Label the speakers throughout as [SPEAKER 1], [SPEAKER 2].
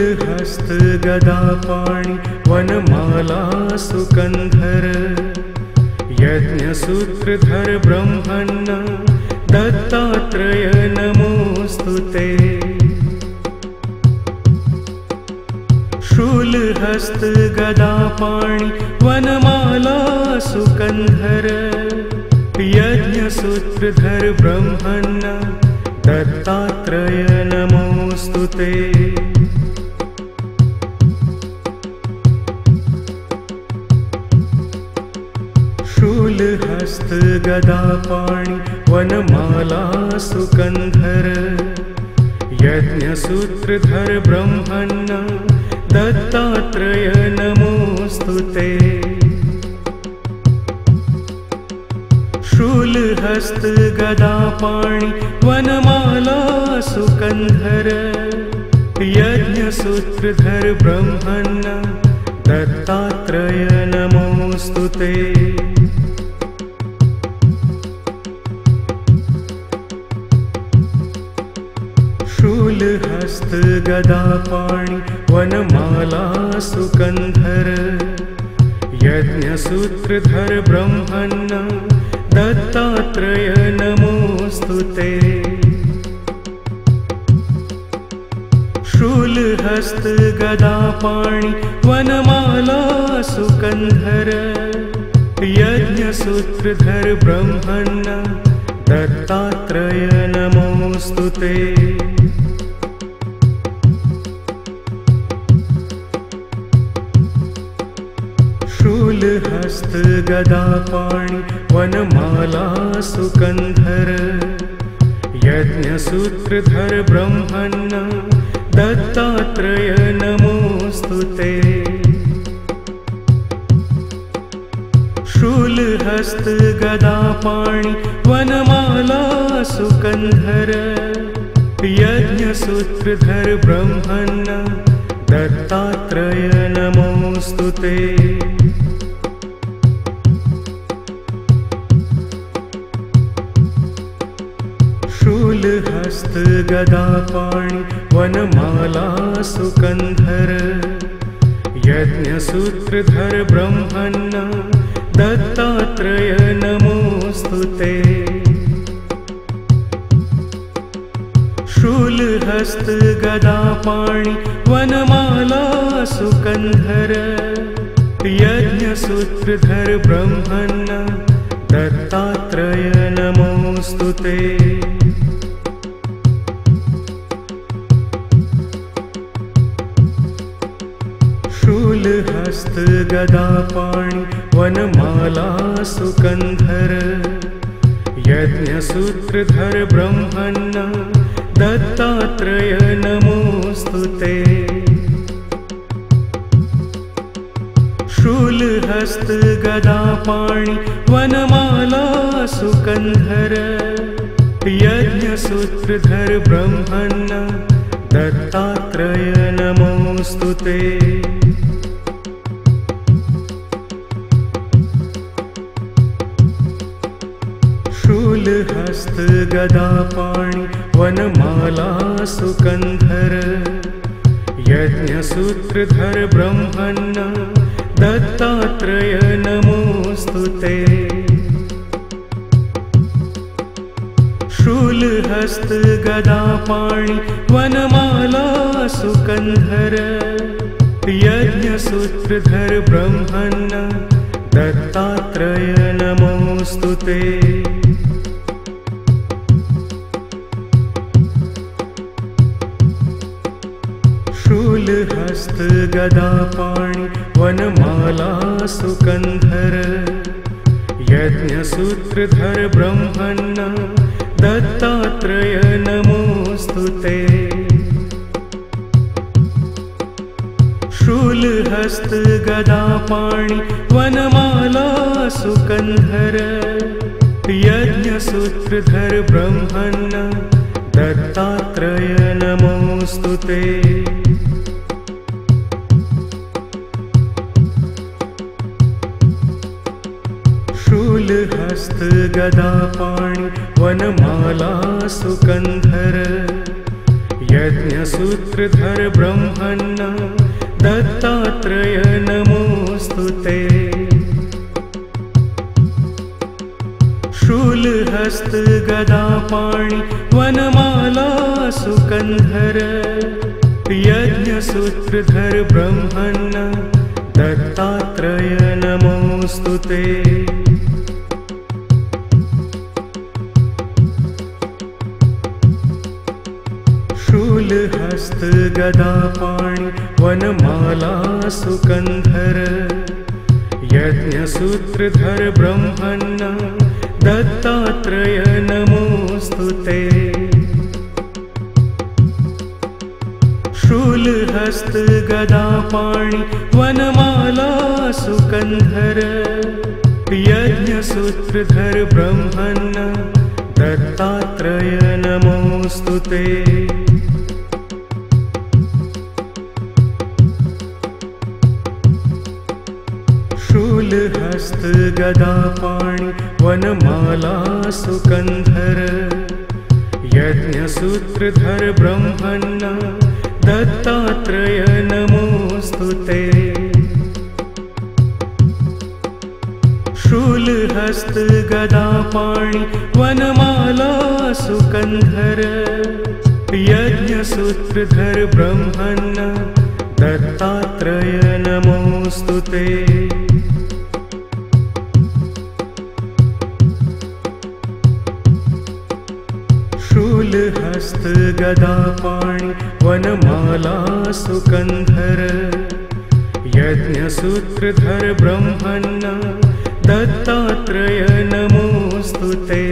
[SPEAKER 1] शूलहस्त गदापाणि वनमाला सुकंधर यज्ञसूत्रधर ब्रह्मण्ण दत्तात्रेय नमोस्तुते। शूलहस्त गदापाणि वनमाला सुकंधर यज्ञसूत्रधर ब्रह्मण्ण दत्तात्रेय नमोस्तुते। शूलहस्त गदापाणि वनमाला सुकंधर यज्ञसूत्रधर ब्रह्मण्ण दत्तात्रेय नमोस्तुते। शूलहस्त गदापाणि वनमाला सुकंधर यज्ञसूत्रधर ब्रह्मण्ण दत्तात्रेय नमोस्तुते। शूलहस्त गदापाणि वनमाला सुकंधर यज्ञसूत्रधर ब्रह्मण्ण दत्तात्रेय नमोस्तुते। शूलहस्त गदापाणि वनमाला सुकंधर यज्ञसूत्रधर ब्रह्मण्ण दत्तात्रेय नमोस्तुते। शूलहस्त गदापाणि वनमाला सुकंधर यज्ञसूत्रधर ब्रह्मण्ण दत्तात्रेय नमोस्तुते। शूलहस्त गदापाणि वनमाला सुकंधर यज्ञसूत्रधर ब्रह्मण्ण दत्तात्रेय नमोस्तुते। शूलहस्त गदापाणि वनमाला सुकंधर यज्ञसूत्रधर ब्रह्मण्ण दत्तात्रेय नमोस्तुते। शूलहस्त गदापाणि वनमाला सुकंधर यज्ञसूत्रधर ब्रह्मण्ण दत्तात्रेय नमोस्तुते। शूलहस्त गदापाणि वनमाला सुकंधर यज्ञसूत्रधर ब्रह्मण्ण दत्तात्रेय नमोस्तुते। शूलहस्त गदापाणि वनमाला सुकंधर यज्ञसूत्रधर ब्रह्मण्ण दत्तात्रेय नमोस्तुते। शूलहस्त गदापाणि वनमाला सुकंधर यज्ञसूत्रधर ब्रह्मण्ण दत्तात्रेय नमोस्तुते। शूलहस्त गदापाणि वनमाला सुकंधर यज्ञसूत्रधर ब्रह्मण्ण दत्तात्रेय नमोस्तुते। शूलहस्त गदापाणि वनमाला सुकंधर यज्ञसूत्रधर ब्रह्मण्ण दत्तात्रेय नमोस्तुते। शूलहस्त गदापाणि वनमाला सुकंधर यज्ञसूत्रधर ब्रह्मण्ण दत्तात्रेय नमोस्तुते। शूलहस्त गदापाणि वनमाला सुकंधर यज्ञसूत्रधर ब्रह्मण्ण दत्तात्रेय नमोऽस्तु ते। शूलहस्त गदापाणि वनमाला सुकन्धर यज्ञसूत्रधर ब्रह्मण्ण दत्तात्रेय नमोऽस्तु ते। शूलहस्त गदापाणि वनमाला सुकन्धर यज्ञसूत्रधर ब्रह्मण्ण दत्तात्रेय नमोऽस्तु ते। शूलहस्त गदापाणि वनमाला सुकन्धर यज्ञसूत्रधर ब्रह्मण्ण दत्तात्रेय नमोऽस्तु ते। शूलहस्त गदापाणि वनमाला सुकन्धर यज्ञसूत्रधर ब्रह्मण्ण दत्तात्रेय नमोऽस्तु ते। शूलहस्त गदापाणि वनमाला सुकन्धर यज्ञसूत्रधर ब्रह्मण्ण दत्तात्रेय नमोऽस्तु ते। शूलहस्त गदापाणि वनमाला सुकन्धर यज्ञसूत्रधर ब्रह्मण्ण दत्तात्रेय नमोऽस्तु ते।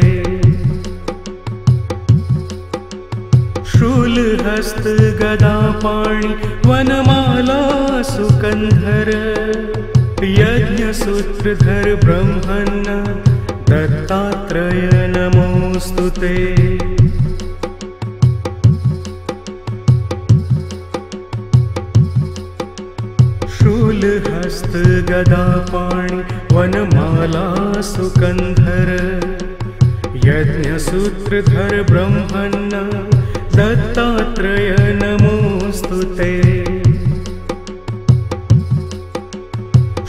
[SPEAKER 1] शूलहस्त गदापाणि वनमाला सुकन्धर यज्ञसूत्रधर ब्रह्मण्ण दत्तात्रेय नमोऽस्तु ते। शूलहस्त गदापाणि वनमाला सुकन्धर यज्ञसूत्रधर ब्रह्मण्ण दत्तात्रेय नमोऽस्तु ते।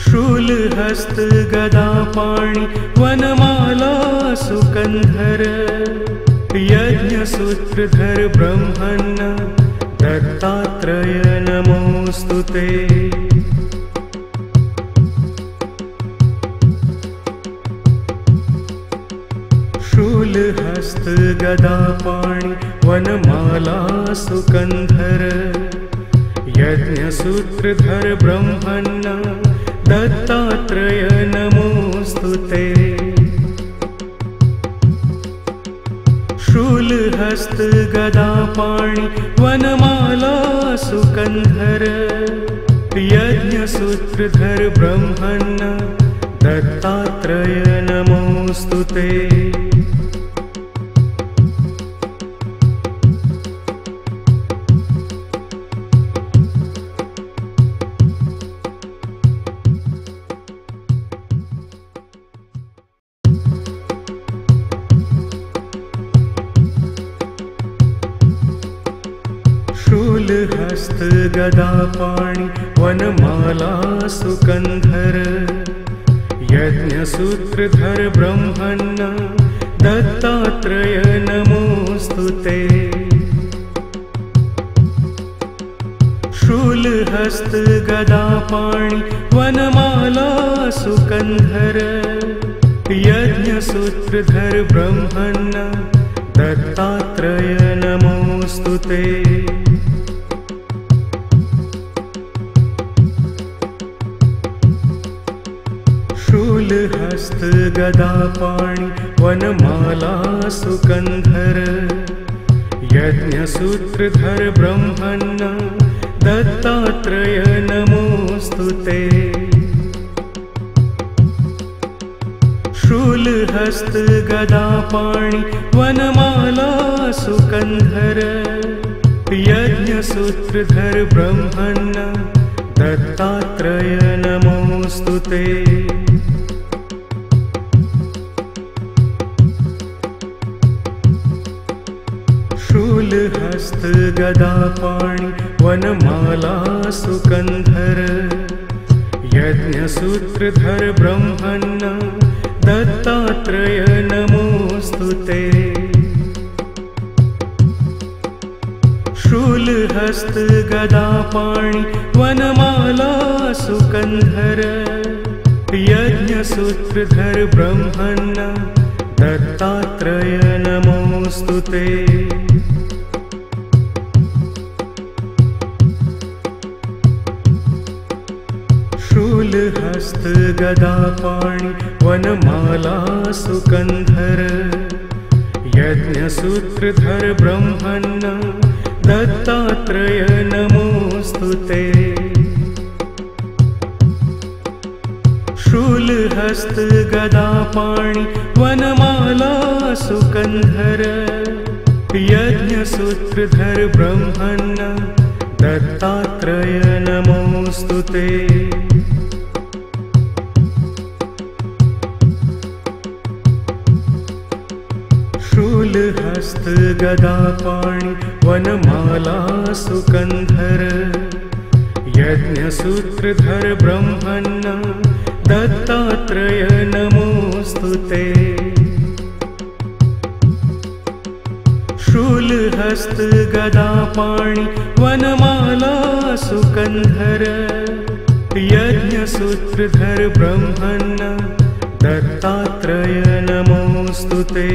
[SPEAKER 1] शूलहस्त गदापाणि वनमाला सुकन्धर यज्ञसूत्रधर ब्रह्मण्ण दत्तात्रेय नमोऽस्तु ते। शूलहस्त गदापाणि वनमाला सुकन्धर यज्ञसूत्रधर ब्रह्मण्ण दत्तात्रेय नमोऽस्तु ते। शूलहस्त गदापाणि वनमाला सुकन्धर यज्ञसूत्रधर ब्रह्मण्ण दत्तात्रेय नमोऽस्तु ते। शूलहस्त गदापाणि वनमाला सुकन्धर यज्ञसूत्रधर ब्रह्मण्ण दत्तात्रेय नमोऽस्तु ते। शूलहस्त गदापाणि वनमाला सुकन्धर यज्ञसूत्रधर ब्रह्मण्ण दत्तात्रेय नमोऽस्तु ते। शूलहस्त गदापाणि वनमाला सुकन्धर यज्ञसूत्रधर ब्रह्मण्ण दत्तात्रेय नमोऽस्तु ते। शूलहस्त गदापाणि वनमाला सुकन्धर यज्ञसूत्रधर ब्रह्मण्ण दत्तात्रेय नमोऽस्तु ते। शूलहस्त गदापाणि वनमाला सुकन्धर यज्ञसूत्रधर ब्रह्मण्ण दत्तात्रेय नमोस्तुते। शूलहस्त गदापाणि वनमाला सुकन्धर यज्ञसूत्रधर ब्रह्मण्ण दत्तात्रेय नमोस्तुते। शूलहस्त गदापाणि वनमाला सुकन्धर यज्ञसूत्रधर ब्रह्मण्ण दत्तात्रेय नमोस्तुते। शूलहस्त गदापाणि वनमाला सुकन्धर यज्ञसूत्रधर ब्रह्मण्ण दत्तात्रेय नमोस्तुते। शूलहस्त गदापाणि वनमाला सुकन्धर यज्ञसूत्रधर ब्रह्मण्ण दत्तात्रेय नमोस्तुते। शूलहस्त गदापाणि वनमाला सुकन्धर यज्ञसूत्रधर ब्रह्मण्ण दत्तात्रेय नमोस्तुते।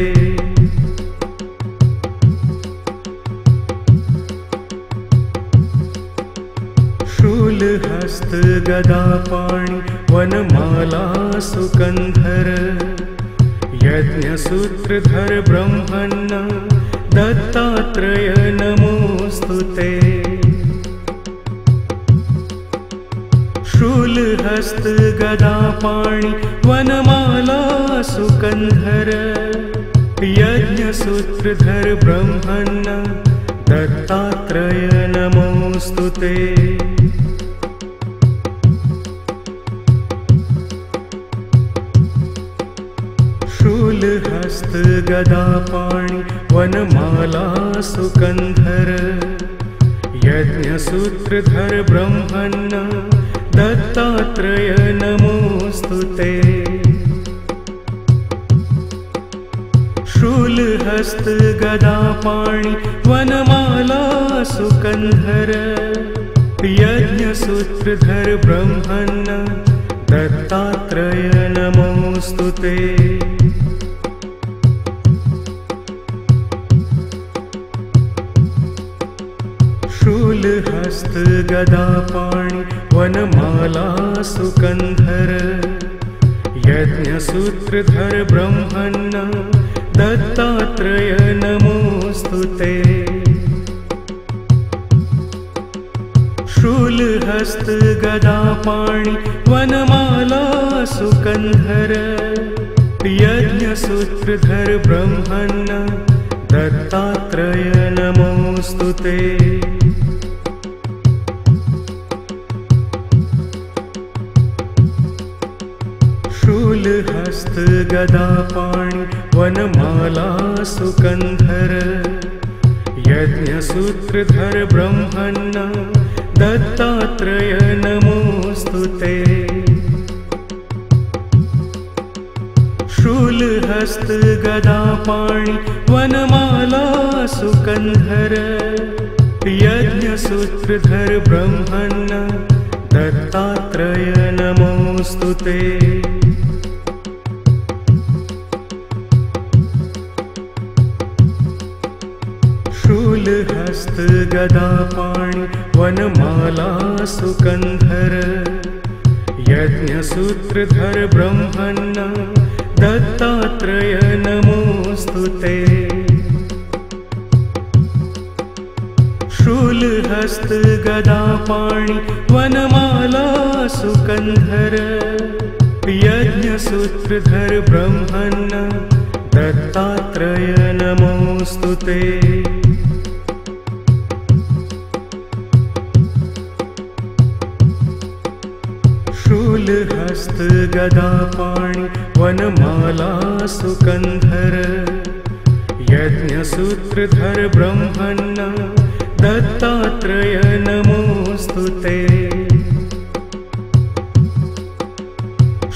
[SPEAKER 1] शूलहस्त गदापाणि वनमाला सुकन्धर यज्ञसूत्रधर ब्रह्मण्ण दत्तात्रेय नमोस्तुते। शूलहस्त गदापाणि वनमाला सुकन्धर यज्ञसूत्रधर ब्रह्मण्ण दत्तात्रेय नमोस्तुते। शूलहस्त गदापाणि वनमाला सुकन्धर यज्ञसूत्रधर ब्रह्मण्ण दत्तात्रेय नमोस्तुते। शूलहस्त गदापाणि वनमाला सुकन्धर यज्ञसूत्रधर ब्रह्मण्ण दत्तात्रेय नमोस्तुते। शूलहस्त गदापाणि वनमाला सुकन्धर यज्ञसूत्रधर ब्रह्मण्ण दत्तात्रेय नमोस्तुते। शूलहस्त गदापाणि वनमाला सुकन्धर यज्ञसूत्रधर ब्रह्मण्ण दत्तात्रेय नमोस्तुते। शूलहस्त गदापाणि वनमाला सुकन्धर यज्ञसूत्रधर ब्रह्मण्ण दत्तात्रेय नमोस्तुते। शूलहस्त गदापाणि वनमाला सुकन्धर यज्ञसूत्रधर ब्रह्मण्ण दत्तात्रेय नमोस्तुते। शूलहस्त गदापाणि वनमाला सुकन्धर यज्ञसूत्रधर ब्रह्मण्ण दत्तात्रेय नमोस्तुते। शूलहस्त गदापाणि वनमाला सुकन्धर यज्ञसूत्रधर ब्रह्मण्ण दत्तात्रेय नमोस्तुते। शूलहस्त गदापाणि वनमाला सुकन्धर यज्ञसूत्रधर यज्ञसूत्रधर ब्रह्मण्ण दत्तात्रेय नमोऽस्तु ते।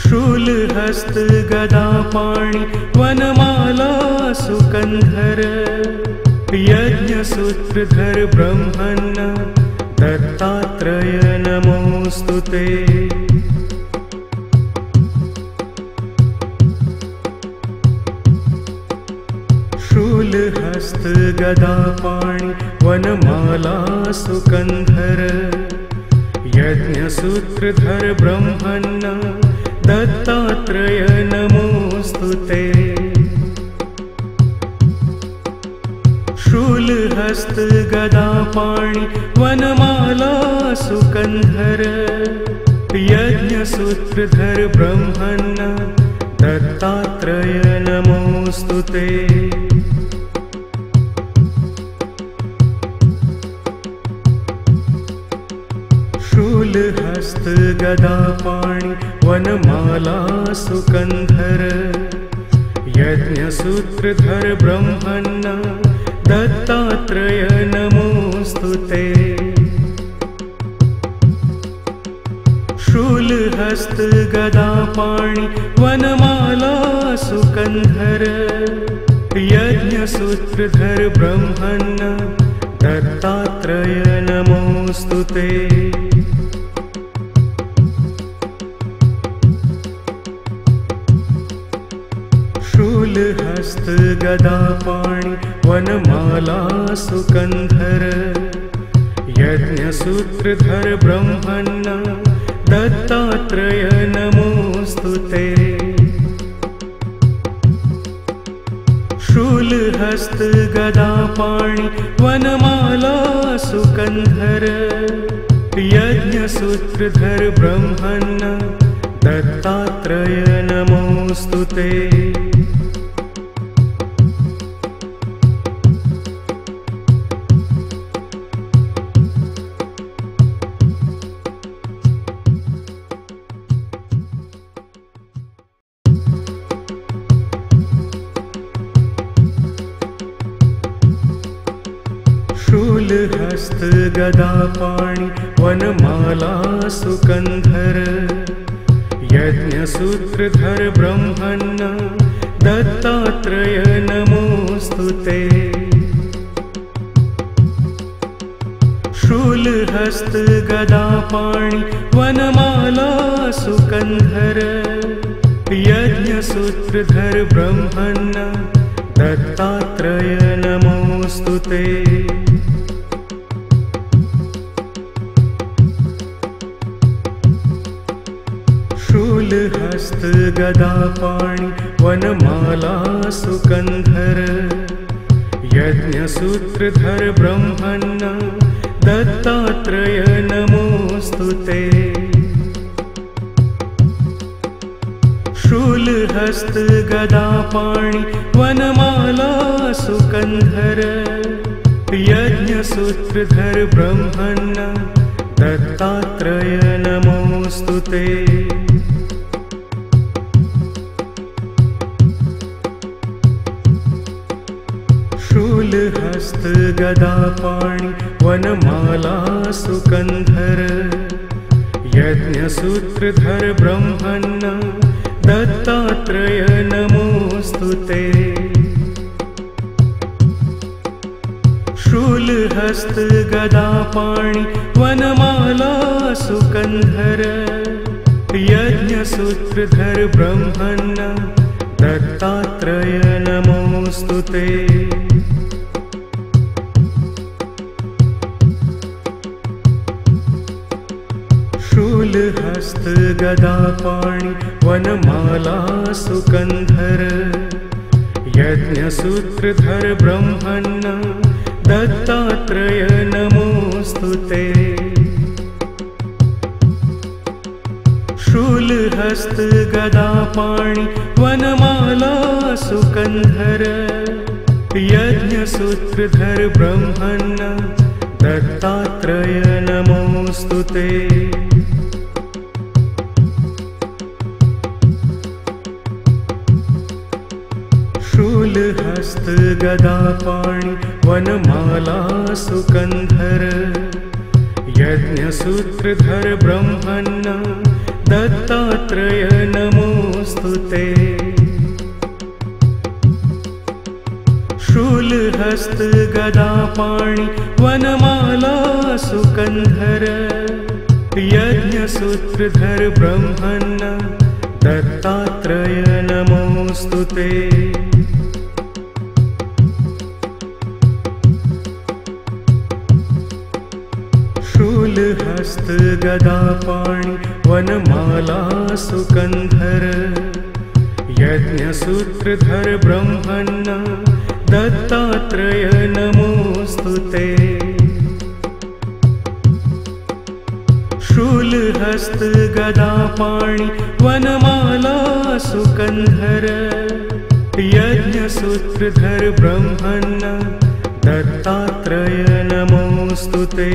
[SPEAKER 1] शूलहस्त गदापाणि वनमाला सुकन्धर यज्ञसूत्रधर ब्रह्मण्ण दत्तात्रेय नमोऽस्तु ते। शूलहस्त गदापाणि वनमाला सुकन्धर यज्ञसूत्रधर ब्रह्मण्ण दत्तात्रेय नमोऽस्तु ते। शूलहस्त गदापाणि वनमाला सुकन्धर यज्ञसूत्रधर ब्रह्मण्ण दत्तात्रेय नमोऽस्तु ते। शूलहस्त गदापाणि वनमाला सुकन्धर यज्ञसूत्रधर ब्रह्मण्ण दत्तात्रेय नमोऽस्तु ते। शूलहस्त गदापाणि वनमाला सुकन्धर यज्ञसूत्रधर ब्रह्मण्ण दत्तात्रेय नमोऽस्तु ते। शूलहस्त गदापाणि वनमाला सुकन्धर यज्ञसूत्रधर ब्रह्मण्ण दत्तात्रेय नमोऽस्तु ते। शूलहस्त गदापाणि वनमाला सुकन्धर यज्ञसूत्रधर ब्रह्मण्ण दत्तात्रेय नमोऽस्तु ते। शूलहस्त गदापाणि वनमाला सुकन्धर यज्ञसूत्रधर ब्रह्मण्ण दत्तात्रेय नमोऽस्तु ते। शूलहस्त गदापाणि वनमाला सुकन्धर यज्ञसूत्रधर ब्रह्मण्ण दत्तात्रेय नमोऽस्तु ते। शूलहस्त गदापाणि वनमाला सुकन्धर यज्ञसूत्रधर ब्रह्मण्ण दत्तात्रेय नमोऽस्तु ते। शूलहस्त गदापाणि वनमाला सुकन्धर यज्ञसूत्रधर ब्रह्मण्ण दत्तात्रेय नमोऽस्तु ते। शूलहस्त गदापाणि वनमाला सुकन्धर यज्ञसूत्रधर ब्रह्मण्ण दत्तात्रेय नमोऽस्तु ते। शूलहस्त गदापाणि वनमाला सुकन्धर यज्ञसूत्रधर ब्रह्मण्ण दत्तात्रेय नमोऽस्तु ते। शूलहस्त गदापाणि वनमाला सुकन्धर यज्ञसूत्रधर ब्रह्मण्ण दत्तात्रेय नमोऽस्तु ते। शूलहस्त गदापाणि वनमाला सुकन्धर यज्ञसूत्रधर ब्रह्मण्ण दत्तात्रेय नमोऽस्तु ते। शूलहस्त शूलहस्तगदापाणि वनमाला सुकन्धर यज्ञसूत्रधर ब्रह्मण्ण दत्तात्रेय नमोऽस्तुते। शूलहस्तगदापाणि वनमाला सुकन्धर यज्ञसूत्रधर ब्रह्मण्ण दत्तात्रेय नमोऽस्तुते। शूलहस्तगदापाणि वनमाला सुकन्धर यज्ञसूत्रधर ब्रह्मण्ण दत्तात्रेय नमोऽस्तुते। शूलहस्तगदापाणि वनमाला सुकन्धर यज्ञसूत्रधर ब्रह्मण्ण दत्तात्रेय नमोऽस्तुते।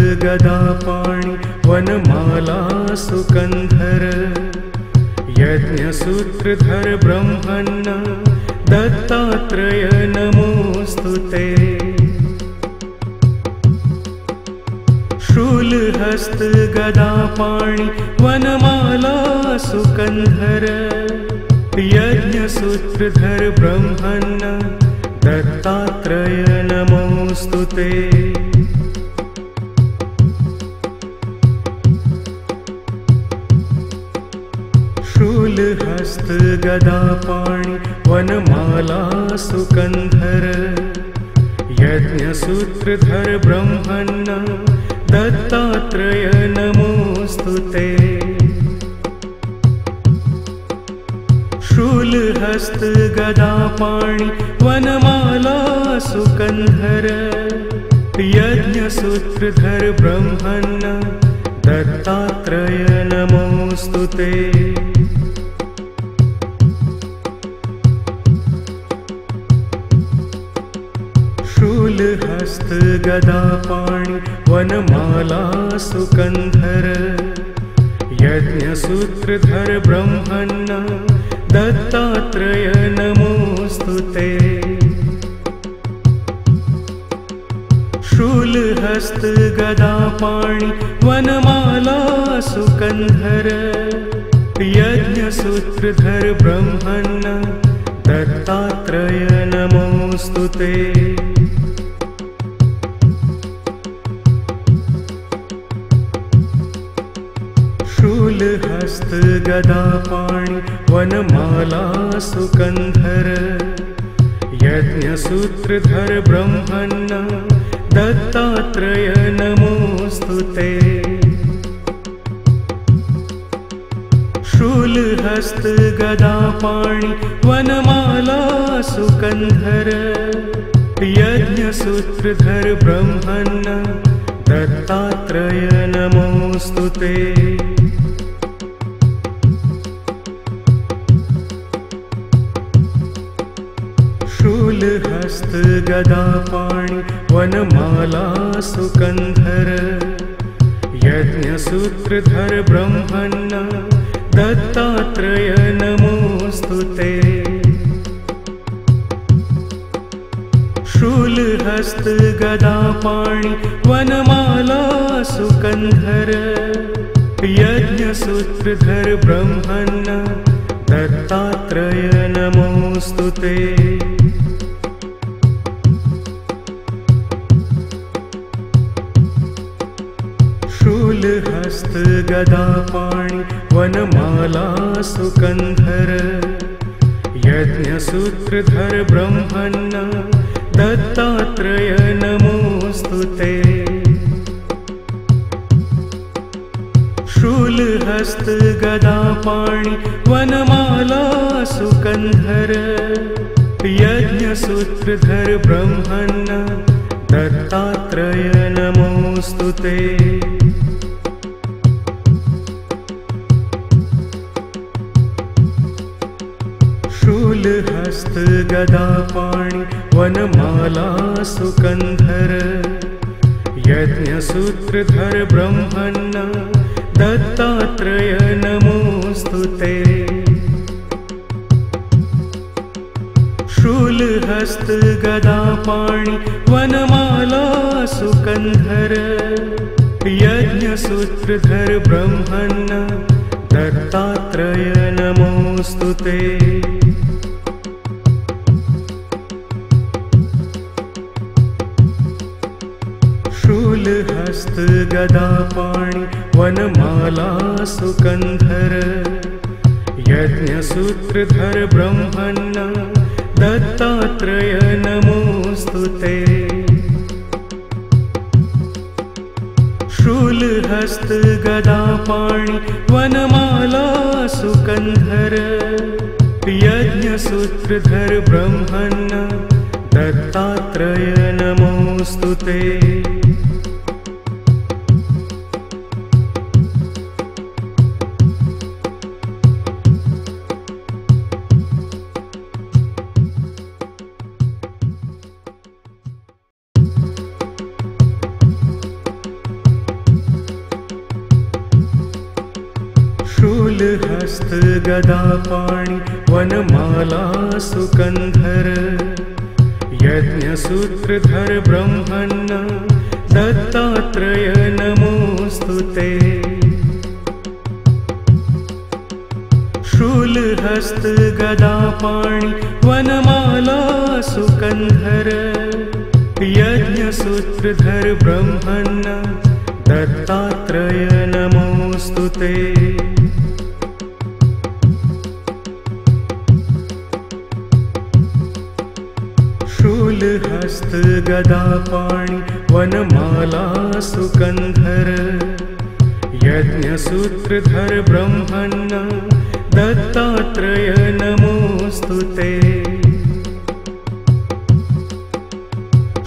[SPEAKER 1] शूलहस्तगदापाणि वनमाला सुकन्धर यज्ञसूत्रधर ब्रह्मण्ण दत्तात्रेय नमोऽस्तुते। शूलहस्तगदापाणि वनमाला सुकन्धर यज्ञसूत्रधर ब्रह्मण्ण दत्तात्रेय नमोऽस्तुते। शूलहस्तगदापाणि वनमाला सुकन्धर यज्ञसूत्रधर ब्रह्मण्ण दत्तात्रेय नमोऽस्तुते। शूलहस्तगदापाणि वनमाला सुकन्धर यज्ञसूत्रधर ब्रह्मण्ण दत्तात्रेय नमोऽस्तुते। शूलहस्तगदापाणि वनमाला सुकन्धर यज्ञसूत्रधर ब्रह्मण्ण दत्तात्रेय नमोऽस्तुते। शूलहस्तगदापाणि वनमाला सुकन्धर यज्ञसूत्रधर ब्रह्मण्ण दत्तात्रेय नमोऽस्तुते। शूलहस्तगदापाणि वनमाला सुकन्धर यज्ञसूत्रधर ब्रह्मण्ण दत्तात्रेय नमोऽस्तुते। शूलहस्तगदापाणि वनमाला सुकन्धर यज्ञसूत्रधर ब्रह्मण्ण दत्तात्रेय नमोऽस्तुते। शूलहस्तगदापाणि वनमाला सुकन्धर यज्ञसूत्रधर ब्रह्मण्ण दत्तात्रेय नमोऽस्तुते। शूलहस्तगदापाणि वनमाला सुकन्धर यज्ञसूत्रधर ब्रह्मण्ण दत्तात्रेय नमोऽस्तुते। शूलहस्तगदापाणि वनमाला सुकन्धर यज्ञसूत्रधर ब्रह्मण्ण दत्तात्रेय नमोऽस्तुते। शूलहस्तगदापाणि वनमाला सुकन्धर यज्ञसूत्रधर ब्रह्मण्ण दत्तात्रेय नमोऽस्तुते। शूलहस्तगदापाणि वनमाला सुकन्धर यज्ञसूत्रधर ब्रह्मण्ण दत्तात्रेय नमोऽस्तु ते। शूलहस्त गदापाणि वनमाला सुकन्धर यज्ञसूत्रधर ब्रह्मण्य दत्तात्रेय नमोऽस्तु ते। शूलहस्त गदापाणि वनमाला सुकन्धर यज्ञसूत्रधर ब्रह्मण्य दत्तात्रेय नमोऽस्तु ते। शूलहस्त गदापाणि वनमाला सुकन्धर यज्ञसूत्रधर ब्रह्मण्य दत्तात्रेय नमोऽस्तु ते। शूलहस्त गदापाणि वनमाला सुकन्धर यज्ञसूत्रधर ब्रह्मण्य दत्तात्रेय नमोऽस्तु ते। शूलहस्त गदापाणि वनमाला सुकन्धर यज्ञसूत्रधर ब्रह्मण्य दत्तात्रेय नमोऽस्तु ते। शूलहस्त गदापाणि वनमाला सुकन्धर यज्ञसूत्रधर ब्रह्मण्य दत्तात्रेय नमोऽस्तु ते।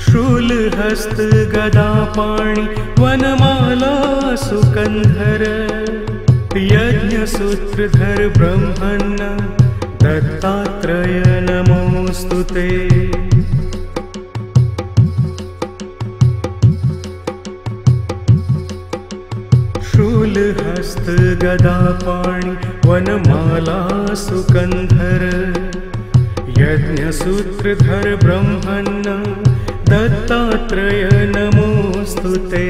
[SPEAKER 1] शूलहस्त गदापाणि वनमाला सुकन्धर यज्ञसूत्रधर ब्रह्मण्य दत्तात्रेय नमोऽस्तु ते। शूलहस्त गदापाणि वनमाला सुकन्धर यज्ञसूत्रधर ब्रह्मण्य दत्तात्रेय नमोऽस्तु ते।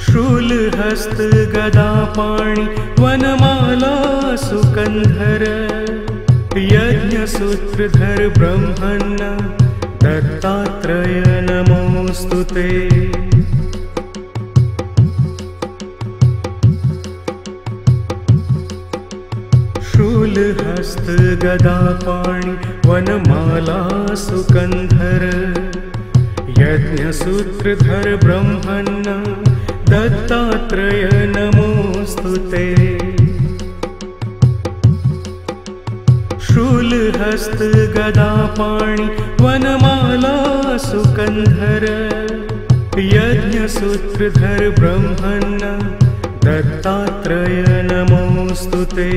[SPEAKER 1] शूलहस्त गदापाणि वनमाला सुकन्धर यज्ञसूत्रधर ब्रह्मण्य दत्तात्रेय नमोऽस्तु ते। शूलहस्त गदापाणि वनमाला सुकन्धर यज्ञसूत्रधर ब्रह्मण्य दत्तात्रेय नमोऽस्तु ते। शूलहस्त गदापाणि वनमाला सुकन्धर यज्ञसूत्रधर ब्रह्मण्य दत्तात्रेय नमोऽस्तु ते।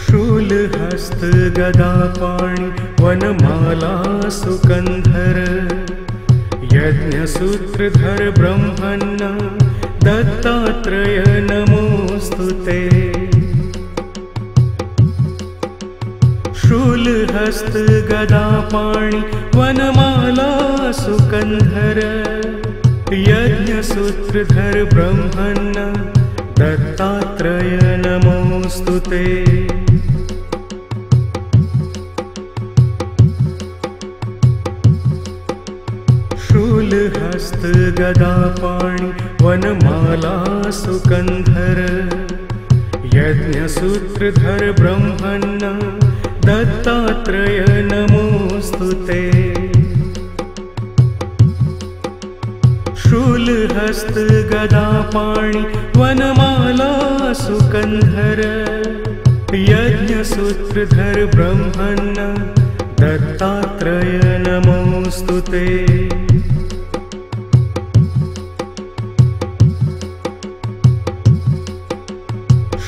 [SPEAKER 1] शूलहस्त गदापाणि वनमाला सुकन्धर यज्ञसूत्रधर ब्रह्मण्य दत्तात्रेय नमोऽस्तु ते। शूलहस्त गदापाणि वनमाला सुकन्धर यज्ञसूत्रधर ब्रह्मण्य दत्तात्रेय नमोऽस्तु ते। शूलहस्त गदापाणि वनमाला सुकन्धर यज्ञसूत्रधर ब्रह्मण्य दत्तात्रेय नमोऽस्तु ते। शूलहस्त गदापाणि वनमाला सुकन्धर यज्ञसूत्रधर ब्रह्मण्य दत्तात्रेय नमोऽस्तु ते।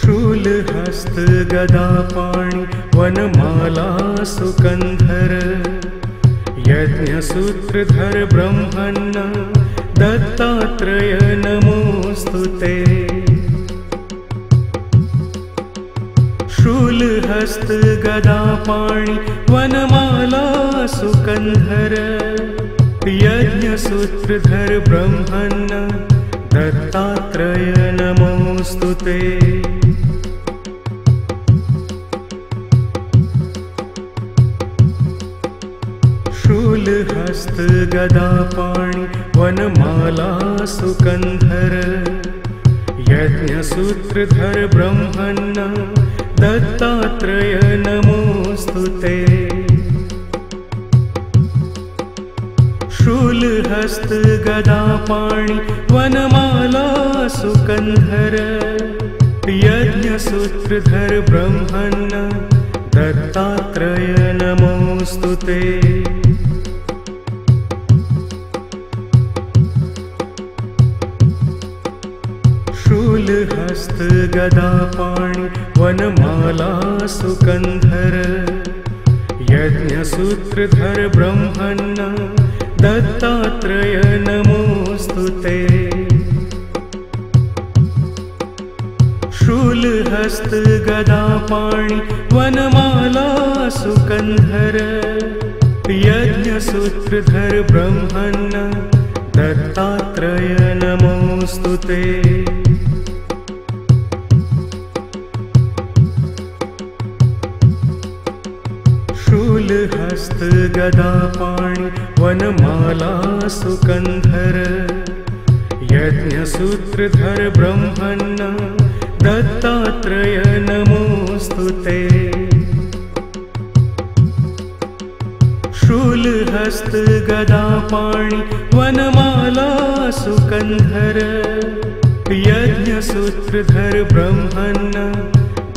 [SPEAKER 1] शूलहस्त गदापाणि वनमाला सुकन्धर सुकन्धर यज्ञसूत्रधर ब्रह्मण्ण दत्तात्रेय नमोऽस्तुते। शूलहस्त गदापाणि वनमाला सुकन्धर यज्ञसूत्रधर ब्रह्मण्ण दत्तात्रेय नमोऽस्तुते। शूलहस्त गदापाणि वनमाला सुकन्धर यज्ञसूत्रधर ब्रह्मण्ण दत्तात्रेय नमोऽस्तुते। शूलहस्त गदापाणि वनमाला सुकन्धर यज्ञसूत्रधर ब्रह्मण्ण दत्तात्रेय नमोऽस्तुते। शूलहस्त गदापाणि वनमाला सुकन्धर यज्ञसूत्रधर ब्रह्मण्ण दत्तात्रेय नमोऽस्तुते। शूलहस्त गदापाणि वनमाला सुकन्धर यज्ञसूत्रधर ब्रह्मण्ण दत्तात्रेय नमोऽस्तुते। शूलहस्त गदापाणि वनमाला सुकन्धर यज्ञसूत्रधर ब्रह्मण्ण दत्तात्रेय नमोऽस्तुते। शूलहस्त गदापाणि वनमाला सुकन्धर यज्ञसूत्रधर ब्रह्मण्ण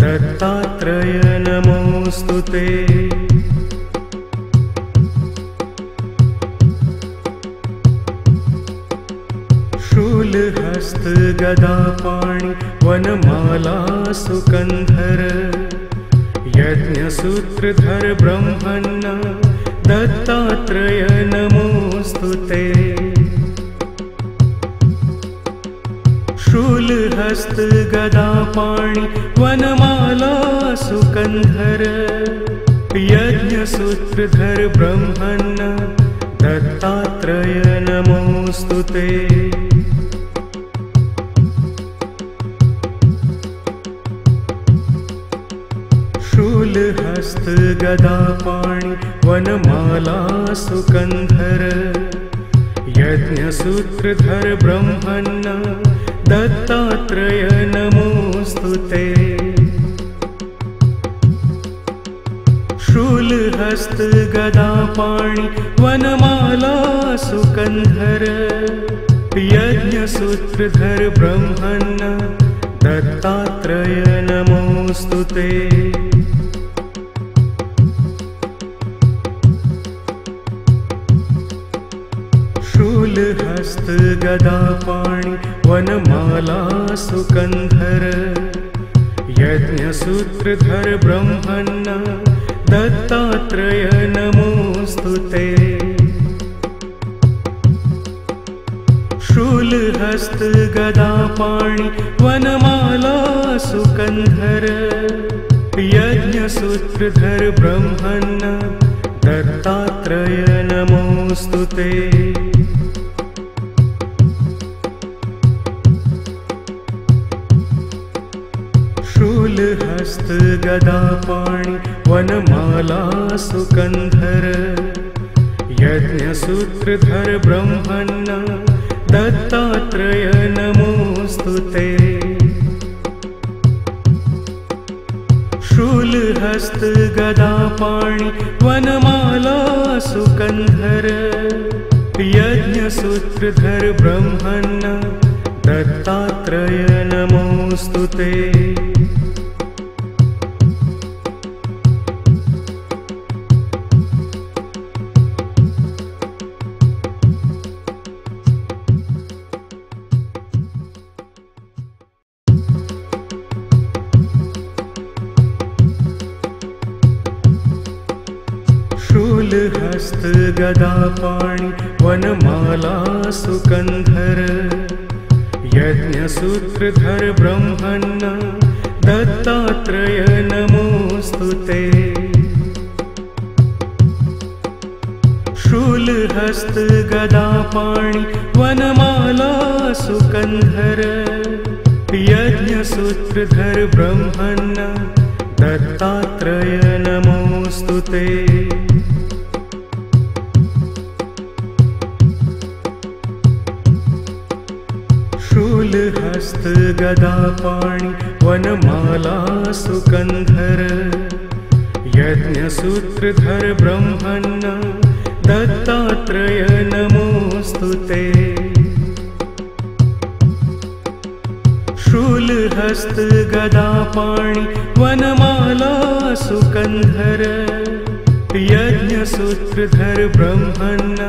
[SPEAKER 1] दत्तात्रेय नमोऽस्तुते। शूलहस्त गदापाणि वनमाला सुकन्धर यज्ञसूत्रधर ब्रह्मण्ण दत्तात्रेय नमोऽस्तुते। शूलहस्त गदापाणि वनमाला सुकन्धर यज्ञसूत्रधर ब्रह्मण्ण दत्तात्रेय नमोऽस्तुते। शूलहस्त गदापाणि वनमाला सुकन्धर यज्ञसूत्रधर ब्रह्मण्ण दत्तात्रेय नमोऽस्तुते। शूलहस्त गदापाणि वनमाला सुकन्धर यज्ञसूत्रधर ब्रह्मण्ण दत्तात्रेय नमोऽस्तुते। शूलहस्त गदापाणि वनमाला सुकन्धर यज्ञसूत्रधर ब्रह्मण्ण दत्तात्रेय नमोऽस्तुते। शूलहस्त गदापाणि वनमाला सुकन्धर यज्ञसूत्रधर ब्रह्मण्ण दत्तात्रेय नमोऽस्तुते। शूलहस्त गदापाणि वनमाला सुकन्धर यज्ञसूत्रधर ब्रह्मण्ण दत्तात्रेय नमोऽस्तुते। शूलहस्त गदापाणि वनमाला सुकन्धर यज्ञसूत्रधर ब्रह्मण्ण दत्तात्रेय नमोऽस्तुते। शूलहस्त गदापाणि वनमाला सुकन्धर यज्ञसूत्रधर ब्रह्मण्ण दत्तात्रेय नमोस्तुते। शूलहस्त गदापाणि वनमाला सुकन्धर यज्ञसूत्रधर ब्रह्मण्ण दत्तात्रेय नमोस्तुते। शूलहस्त गदापाणि वनमाला सुकन्धर यज्ञसूत्रधर ब्रह्मण्ण दत्तात्रेय नमोस्तुते। शूलहस्त गदापाणि वनमाला सुकन्धर यज्ञसूत्रधर ब्रह्मण्ण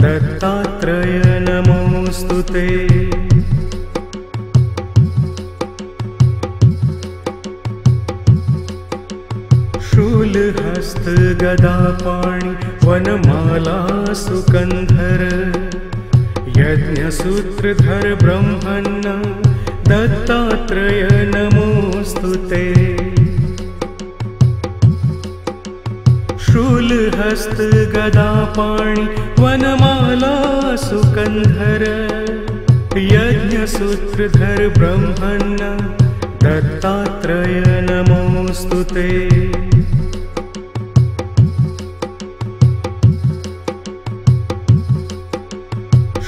[SPEAKER 1] दत्तात्रेय नमोस्तुते। शूलहस्त गदापाणि वनमाला सुकन्धर यज्ञसूत्रधर ब्रह्मण्ण दत्तात्रेय नमोस्तुते। शूलहस्त गदापाणि वनमाला सुकन्धर यज्ञसूत्रधर ब्रह्मण्ण दत्तात्रेय नमोस्तुते।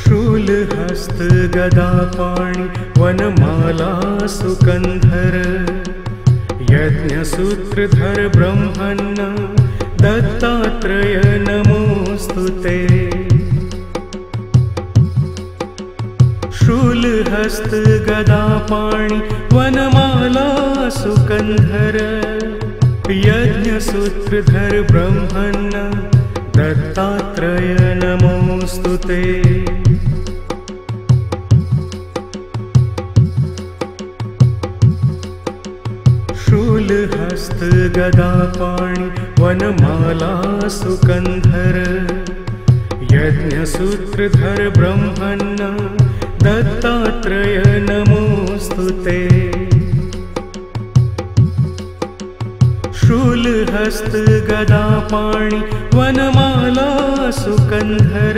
[SPEAKER 1] शूलहस्त गदापाणि वनमाला सुकन्धर यज्ञसूत्रधर ब्रह्मण्ण दत्तात्रेय नमोस्तुते। शूलहस्त गदापाणि वनमाला सुकन्धर यज्ञसूत्रधर ब्रह्मण्ण दत्तात्रेय नमोस्तुते। शूलहस्त गदापाणि वनमाला सुकन्धर यज्ञसूत्रधर ब्रह्मण्ण दत्तात्रेय नमोस्तुते। शूलहस्त गदापाणि वनमाला सुकन्धर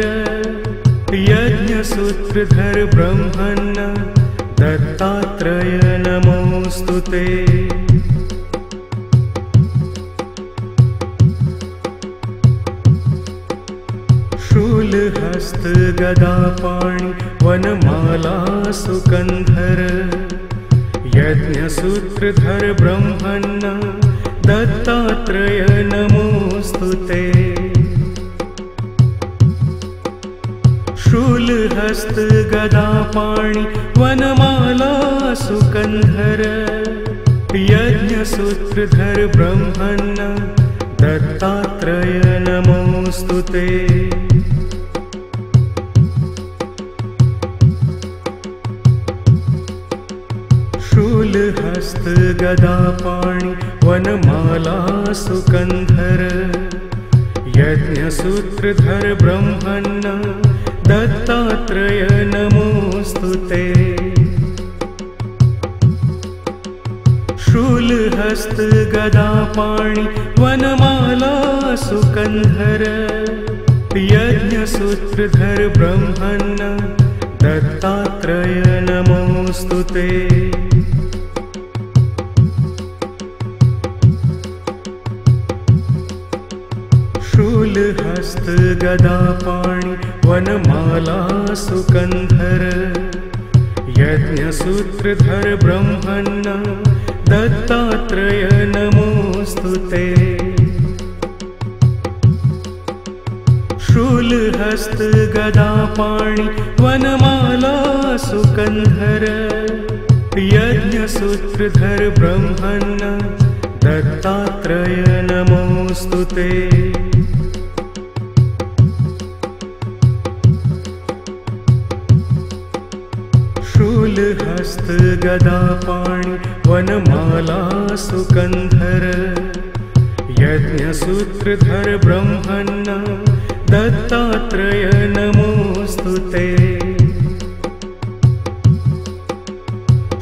[SPEAKER 1] यज्ञसूत्रधर ब्रह्मण्ण दत्तात्रेय नमोस्तुते। शूलहस्त गदापाणि वनमाला सुकन्धर यज्ञसूत्रधर ब्रह्मण्ण दत्तात्रेय नमोस्तुते। शूलहस्त गदापाणि वनमाला सुकन्धर यज्ञसूत्रधर ब्रह्मण्ण दत्तात्रेय नमोस्तुते। शूलहस्त गदापाणि वनमाला सुकन्धर यज्ञसूत्रधर ब्रह्मण्ण दत्तात्रेय नमोस्तुते। शूलहस्त गदापाणि वनमाला सुकन्धर यज्ञसूत्रधर ब्रह्मण्ण दत्तात्रेय नमोस्तुते। शूलहस्त गदापाणि वनमाला सुकन्धर यज्ञसूत्रधर ब्रह्मण्ण दत्तात्रेय नमोस्तुते। शूलहस्त गदापाणि वनमाला सुकन्धर यज्ञसूत्रधर ब्रह्मण्ण दत्तात्रेय नमोस्तुते। शूलहस्त गदापाणि वनमाला सुकन्धर यज्ञसूत्रधर ब्रह्मण्ण दत्तात्रेय नमोऽस्तु ते।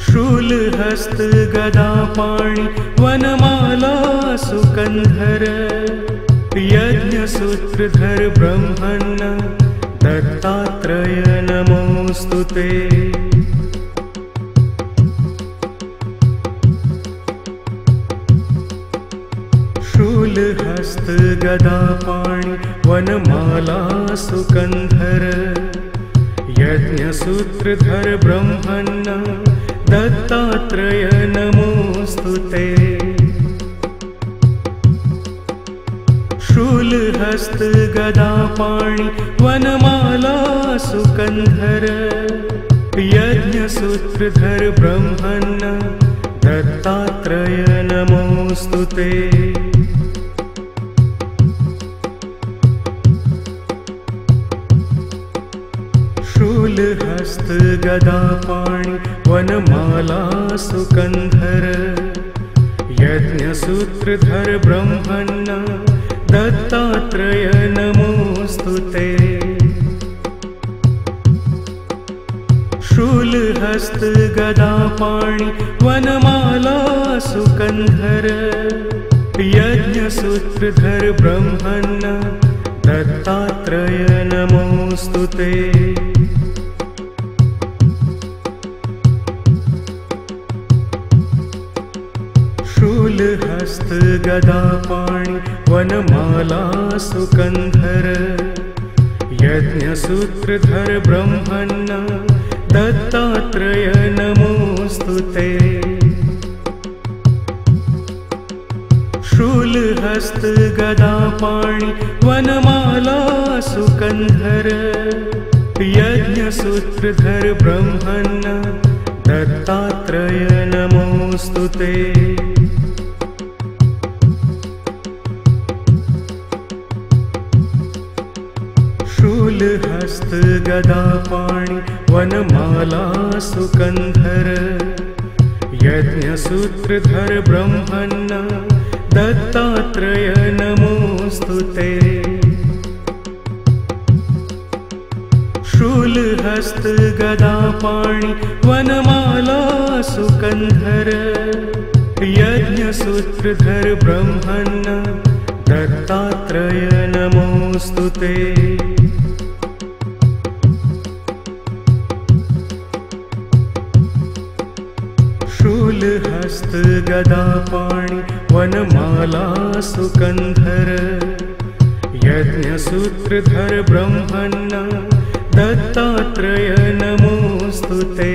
[SPEAKER 1] शूलहस्त गदापाणि वनमाला सुकन्धर यज्ञसूत्रधर ब्रह्मण्ण दत्तात्रेय नमोऽस्तु ते। शूलहस्त गदापाणि वनमाला सुकन्धर यज्ञसूत्रधर ब्रह्मण्ण दत्तात्रेय नमोऽस्तु ते। शूलहस्त गदापाणि वनमाला सुकन्धर यज्ञसूत्रधर ब्रह्मण्ण दत्तात्रेय नमोऽस्तु ते। शूलहस्त गदापाणि वनमाला सुकन्धर यज्ञसूत्रधर ब्रह्मण्ण दत्तात्रेय नमोऽस्तु ते। शूलहस्त गदापाणि वनमाला सुकन्धर यज्ञसूत्रधर ब्रह्मण्ण दत्तात्रेय नमोऽस्तु ते। शूलहस्त गदापाणि वनमाला सुकन्धर यज्ञसूत्रधर ब्रह्मण्ण दत्तात्रेय नमोऽस्तु ते। शूलहस्त गदापाणि वनमाला सुकन्धर यज्ञसूत्रधर ब्रह्मण्ण दत्तात्रेय नमोऽस्तु ते। शूलहस्त गदापाणि वनमाला सुकन्धर यज्ञसूत्रधर ब्रह्मण्ण दत्तात्रेय नमोऽस्तु ते। शूलहस्त गदापाणि वनमाला सुकन्धर यज्ञसूत्रधर ब्रह्मण्ण दत्तात्रेय नमोऽस्तु ते। शूलहस्त गदापाणि वनमाला सुकन्धर यज्ञसूत्रधर ब्रह्मण्ण दत्तात्रेय नमोऽस्तु ते।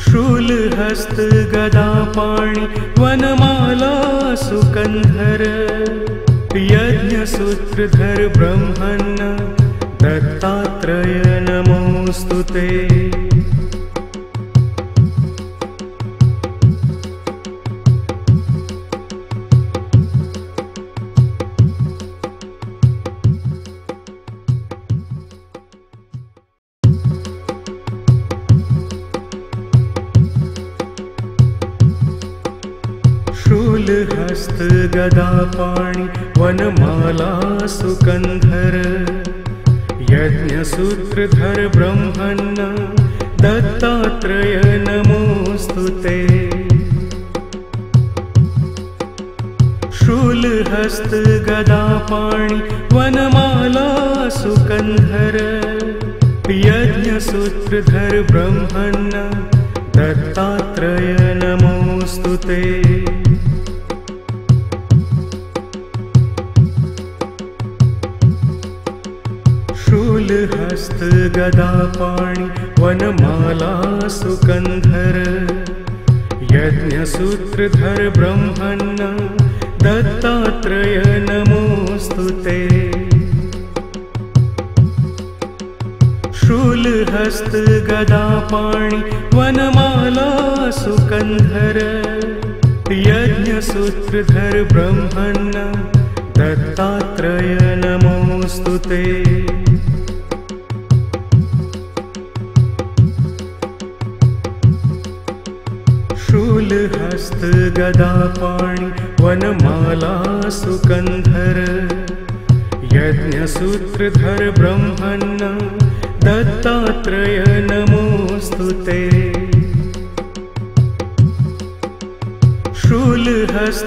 [SPEAKER 1] शूलहस्त गदापाणि वनमाला सुकन्धर यज्ञसूत्रधर ब्रह्मण्ण दत्तात्रेय नमोऽस्तु ते। शूलहस्त गदापाणि वनमाला सुकन्धर यज्ञसूत्रधर ब्रह्मण्ण दत्तात्रेय नमोऽस्तु ते। शूलहस्त गदापाणि वनमाला सुकन्धर यज्ञसूत्रधर ब्रह्मण्ण दत्तात्रेय नमोऽस्तु ते। शूलहस्त गदापाणि वनमाला सुकन्धर यज्ञसूत्रधर ब्रह्मण्ण दत्तात्रेय नमोऽस्तु ते। शूलहस्त गदापाणि वनमाला सुकन्धर यज्ञसूत्रधर ब्रह्मण्ण दत्तात्रेय नमोऽस्तु ते। शूलहस्त शूलहस्तगदापाणि वनमाला सुकन्धर यज्ञसूत्रधर ब्रह्मण्ण दत्तात्रेय नमोस्तुते। शूलहस्तगदापाणि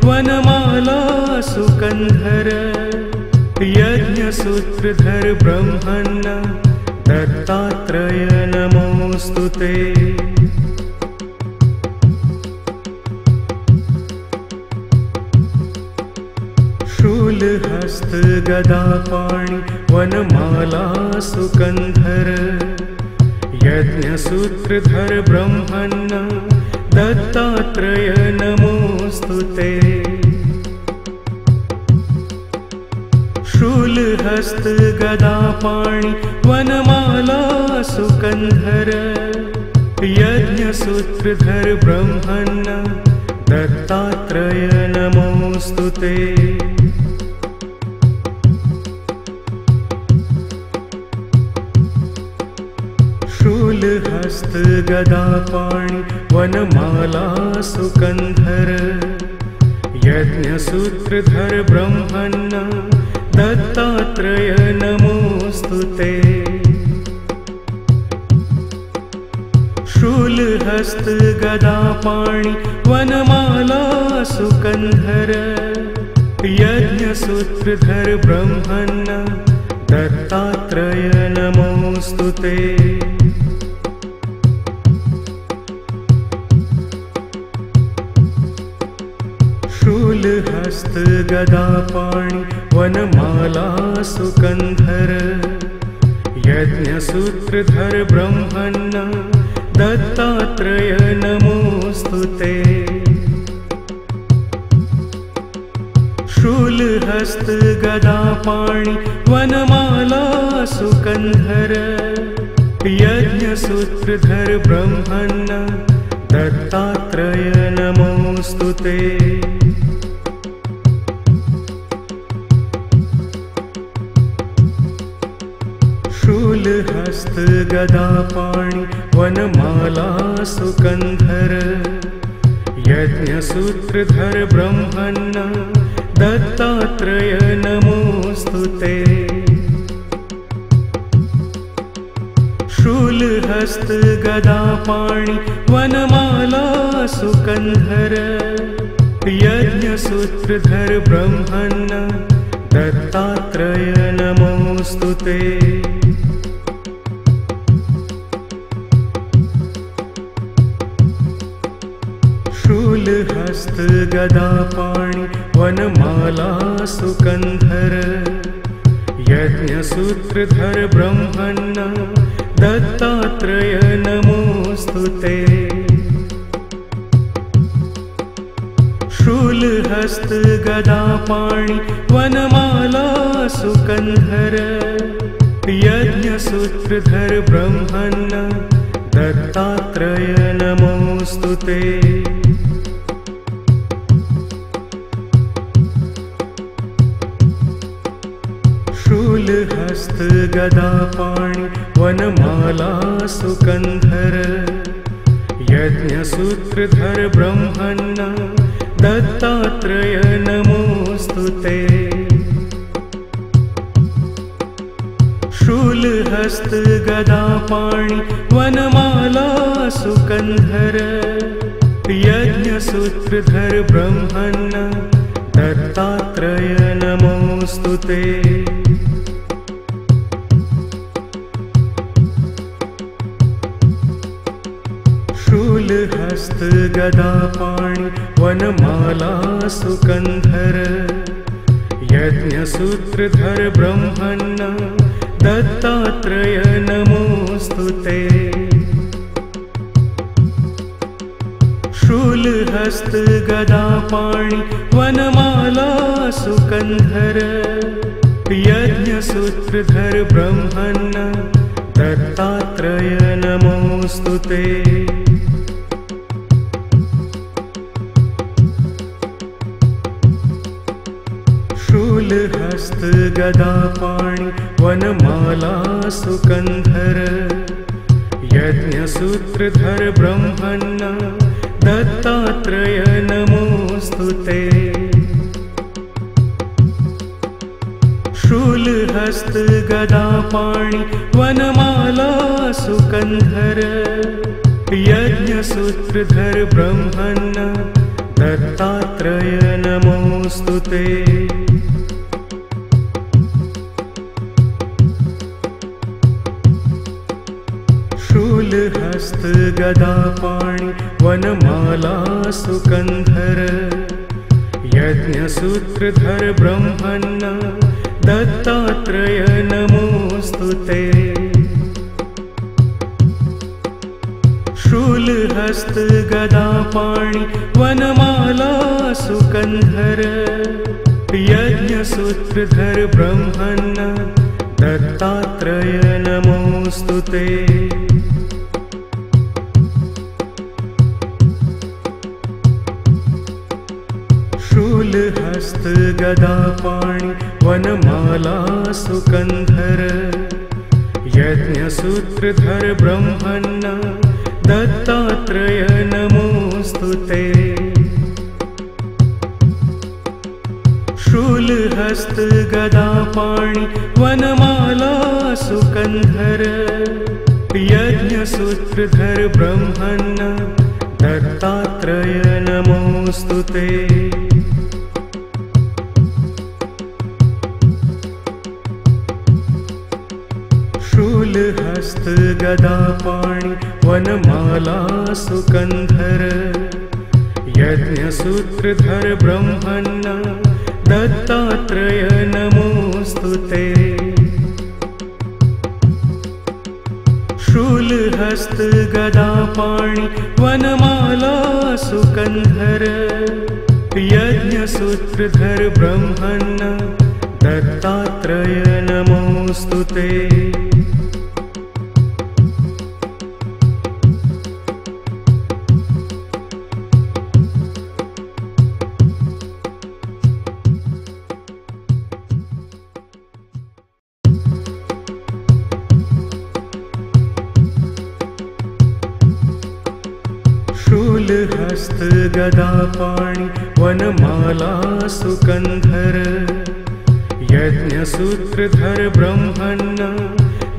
[SPEAKER 1] वनमाला सुकन्धर यज्ञसूत्रधर ब्रह्मण्ण दत्तात्रेय नमोस्तुते। शूलहस्तगदापाणि वनमाला सुकन्धर यज्ञसूत्रधर ब्रह्मण्ण दत्तात्रेय नमोस्तुते। शूलहस्तगदापाणि वनमाला सुकन्धर यज्ञसूत्रधर ब्रह्मण्ण दत्तात्रेय नमोस्तुते। शूलहस्तगदापाणि वनमाला सुकन्धर यज्ञसूत्रधर ब्रह्मण्ण दत्तात्रेय नमोस्तुते। शूलहस्तगदापाणि वनमाला सुकन्धर यज्ञसूत्रधर ब्रह्मण्ण दत्तात्रेय नमोस्तुते। शूलहस्तगदापाणि वनमाला सुकन्धर यज्ञसूत्रधर ब्रह्मण्ण दत्तात्रेय नमोस्तुते। शूलहस्तगदापाणि वनमाला सुकन्धर यज्ञसूत्रधर ब्रह्मण्ण दत्तात्रेय नमोस्तुते। शूलहस्तगदापाणि वनमाला सुकन्धर यज्ञसूत्रधर ब्रह्मण्ण दत्तात्रेय नमोस्तुते। शूलहस्तगदापाणि वनमाला सुकन्धर यज्ञसूत्रधर ब्रह्मण्ण दत्तात्रेय नमोस्तुते। शूलहस्तगदापाणि वनमाला सुकन्धर यज्ञसूत्रधर ब्रह्मण्ण दत्तात्रेय नमोस्तुते। शूलहस्तगदापाणि वनमाला सुकन्धर यज्ञसूत्रधर ब्रह्मण्ण दत्तात्रेय नमोस्तुते। शूलहस्तगदापाणि वनमाला सुकन्धर यज्ञसूत्रधर ब्रह्मण्ण दत्तात्रेय नमोस्तुते। शूलहस्तगदापाणि वनमाला सुकन्धर यज्ञसूत्रधर ब्रह्मण्ण दत्तात्रेय नमोस्तुते। शूलहस्तगदापाणि वनमाला सुकन्धर यज्ञसूत्रधर ब्रह्मण्ण दत्तात्रेय नमोस्तुते। शूलहस्तगदापाणि वनमाला सुकन्धर यज्ञसूत्रधर ब्रह्मण्ण दत्तात्रेय नमोस्तुते। शूलहस्तगदापाणि वनमाला सुकन्धर यज्ञसूत्रधर ब्रह्मण्ण दत्तात्रेय नमोस्तुते। शूलहस्त गदापाणि वनमाला सुकन्धर यज्ञसूत्रधर ब्रह्मण्ण दत्तात्रेय नमोस्तुते। शूलहस्त गदापाणि वनमाला सुकन्धर यज्ञसूत्रधर ब्रह्मण्ण दत्तात्रेय नमोस्तुते। शूलहस्त गदापाणि वनमाला सुकन्धर यज्ञसूत्रधर ब्रह्मण्ण दत्तात्रेय नमोस्तुते। शूलहस्त गदापाणि वनमाला सुकन्धर यज्ञसूत्रधर ब्रह्मण्ण दत्तात्रेय नमोस्तुते। शूलहस्त गदापाणि वनमाला सुकन्धर यज्ञसूत्रधर ब्रह्मण्ण दत्तात्रेय नमोस्तुते। शूलहस्त गदापाणि वनमाला सुकन्धर यज्ञसूत्रधर ब्रह्मण्ण दत्तात्रेय नमोस्तुते। शूलहस्त गदापाणि वनमाला सुकन्धर यज्ञसूत्रधर ब्रह्मण्ण दत्तात्रेय नमोस्तुते। शूलहस्त गदापाणि वनमाला सुकन्धर यज्ञसूत्रधर ब्रह्मण्ण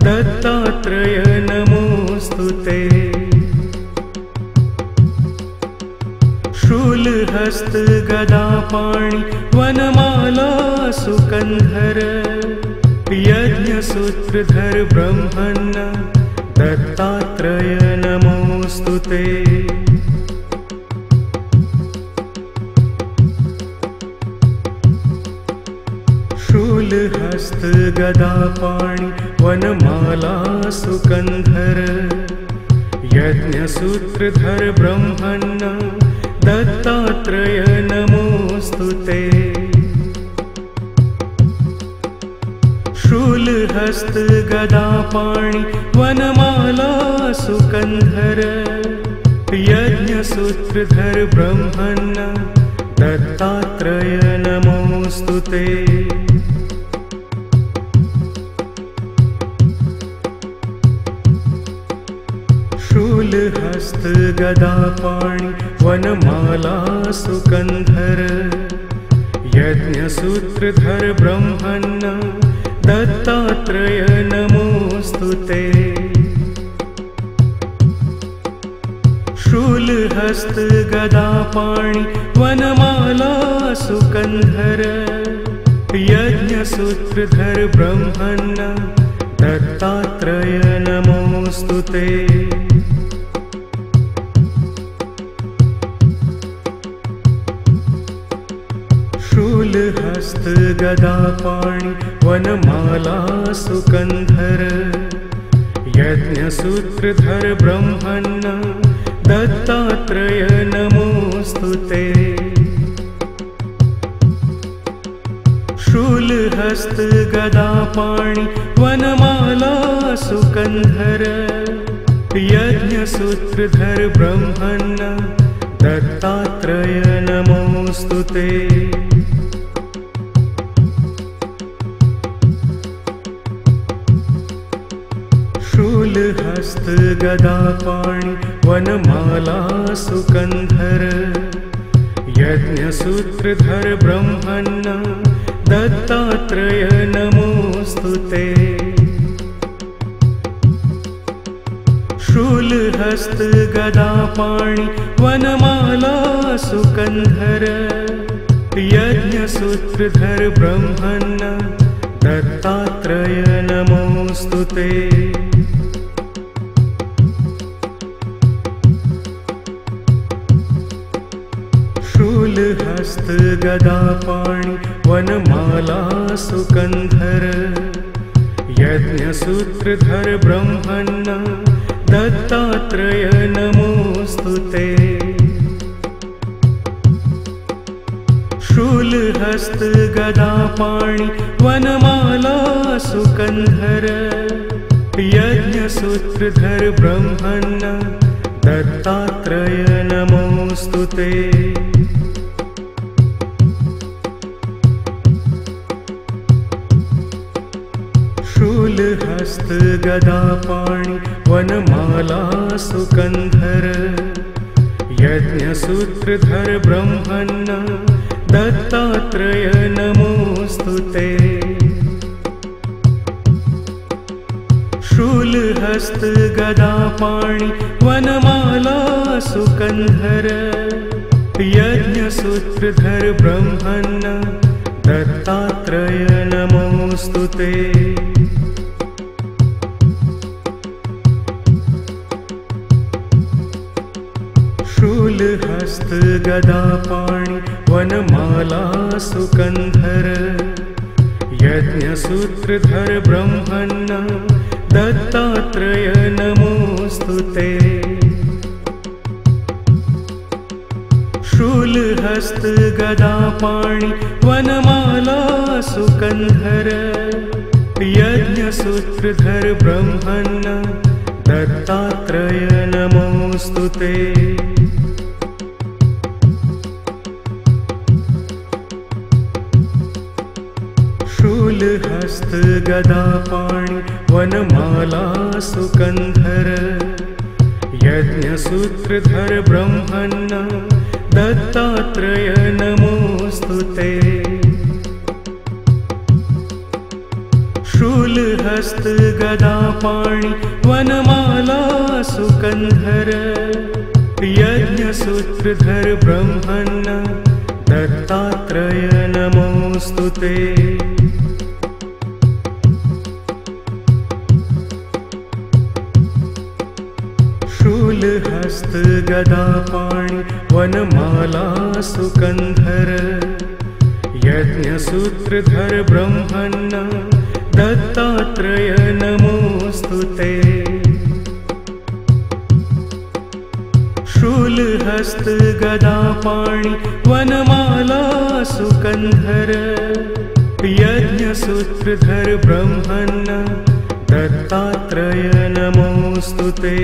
[SPEAKER 1] दत्तात्रेय नमोस्तुते। शूलहस्त गदापाणि वनमाला सुकन्धर यज्ञसूत्रधर ब्रह्मण्ण दत्तात्रेय नमोस्तुते। शूलहस्त गदापाणि वनमाला सुकन्धर यज्ञसूत्रधर ब्रह्मण्ण दत्तात्रेय नमोस्तुते। शूलहस्त गदापाणि वनमाला सुकन्धर यज्ञसूत्रधर ब्रह्मण्ण दत्तात्रेय नमोस्तुते। शूलहस्त गदापाणि वनमाला सुकन्धर यज्ञसूत्रधर ब्रह्मण्ण दत्तात्रेय नमोस्तुते। शूलहस्त गदापाणि वनमाला सुकन्धर यज्ञसूत्रधर ब्रह्मण्ण दत्तात्रेय नमोस्तुते। शूलहस्त गदापाणि वनमाला सुकन्धर यज्ञसूत्रधर ब्रह्मण्ण दत्तात्रेय नमोस्तुते। शूलहस्त गदापाणि वनमाला सुकन्धर यज्ञसूत्रधर ब्रह्मण्ण दत्तात्रेय नमोस्तुते। शूलहस्त शूलहस्तगदापाणि वनमाला सुकन्धर यज्ञसूत्रधर ब्रह्मण्ण दत्तात्रेय नमोऽस्तु ते। शूलहस्तगदापाणि वनमाला सुकन्धर यज्ञसूत्रधर ब्रह्मण्ण दत्तात्रेय नमोऽस्तु ते। शूलहस्तगदापाणि वनमाला सुकन्धर यज्ञसूत्रधर ब्रह्मण्ण दत्तात्रेय नमोऽस्तु ते। शूलहस्तगदापाणि वनमाला सुकन्धर यज्ञसूत्रधर ब्रह्मण्ण दत्तात्रेय नमोऽस्तु ते। शूलहस्तगदापाणि वनमाला सुकन्धर यज्ञसूत्रधर ब्रह्मण्ण दत्तात्रेय नमोऽस्तु ते। शूलहस्तगदापाणि वनमाला सुकन्धर यज्ञसूत्रधर ब्रह्मण्ण दत्तात्रेय नमोऽस्तु ते। शूलहस्तगदापाणि वनमाला सुकन्धर यज्ञसूत्रधर ब्रह्मण्ण दत्तात्रेय नमोऽस्तु ते। शूलहस्तगदापाणि वनमाला सुकन्धर यज्ञसूत्रधर ब्रह्मण्ण दत्तात्रेय नमोऽस्तु ते। शूलहस्तगदापाणि वनमाला सुकन्धर यज्ञसूत्रधर ब्रह्मण्ण दत्तात्रेय नमोऽस्तु ते। शूलहस्तगदापाणि वनमाला सुकन्धर यज्ञसूत्रधर ब्रह्मण्ण दत्तात्रेय नमोऽस्तु ते। शूलहस्तगदापाणि वनमाला सुकन्धर यज्ञसूत्रधर ब्रह्मण्ण दत्तात्रेय नमोऽस्तु ते। शूलहस्तगदापाणि वनमाला सुकन्धर यज्ञसूत्रधर ब्रह्मण्ण दत्तात्रेय नमोऽस्तु ते।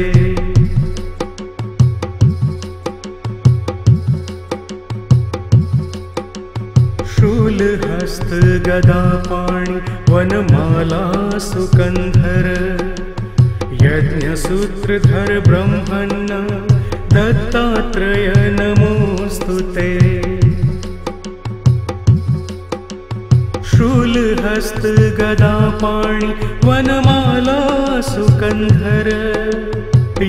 [SPEAKER 1] शूलहस्तगदापाणि वनमाला सुकन्धर यज्ञसूत्रधर ब्रह्मण्ण दत्तात्रेय नमोऽस्तु ते। शूलहस्तगदापाणि वनमाला सुकन्धर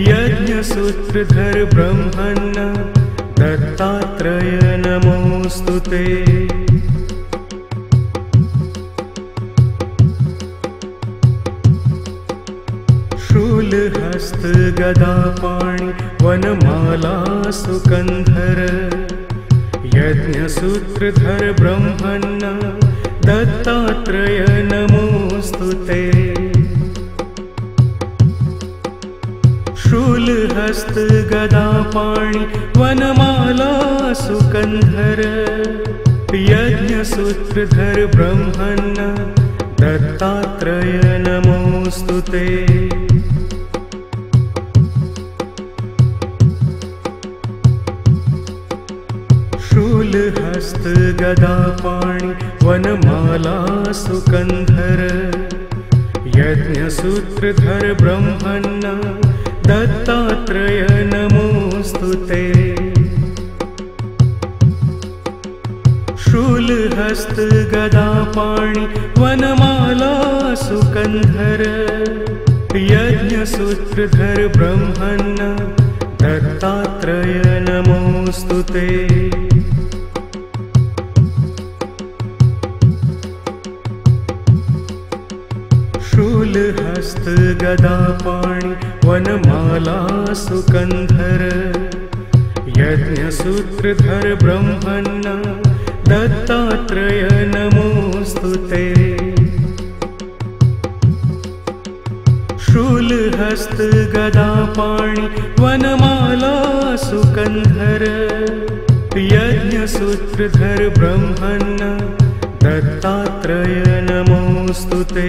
[SPEAKER 1] यज्ञसूत्रधर ब्रह्मण्ण दत्तात्रेय नमोऽस्तु ते। शूलहस्तगदापाणि वनमाला सुकन्धर यज्ञसूत्रधर ब्रह्मण्ण दत्तात्रेय नमोऽस्तु ते। शूलहस्तगदापाणि वनमाला सुकन्धर यज्ञसूत्रधर ब्रह्मण्ण दत्तात्रेय नमोऽस्तु ते। शूलहस्तगदापाणि वनमाला सुकन्धर यज्ञसूत्रधर ब्रह्मण्ण दत्तात्रेय नमोऽस्तु ते। शूलहस्त गदापाणि वनमाला सुकन्धर यज्ञसूत्रधर ब्रह्मण्य दत्तात्रेय नमोऽस्तु ते। शूलहस्त गदापाणि वनमाला सुकन्धर यज्ञसूत्रधर ब्रह्मण्य दत्तात्रेय नमोऽस्तु ते। शूलहस्त गदापाणि वनमाला सुकन्धर यज्ञसूत्रधर ब्रह्मण्य दत्तात्रेय नमोऽस्तु ते।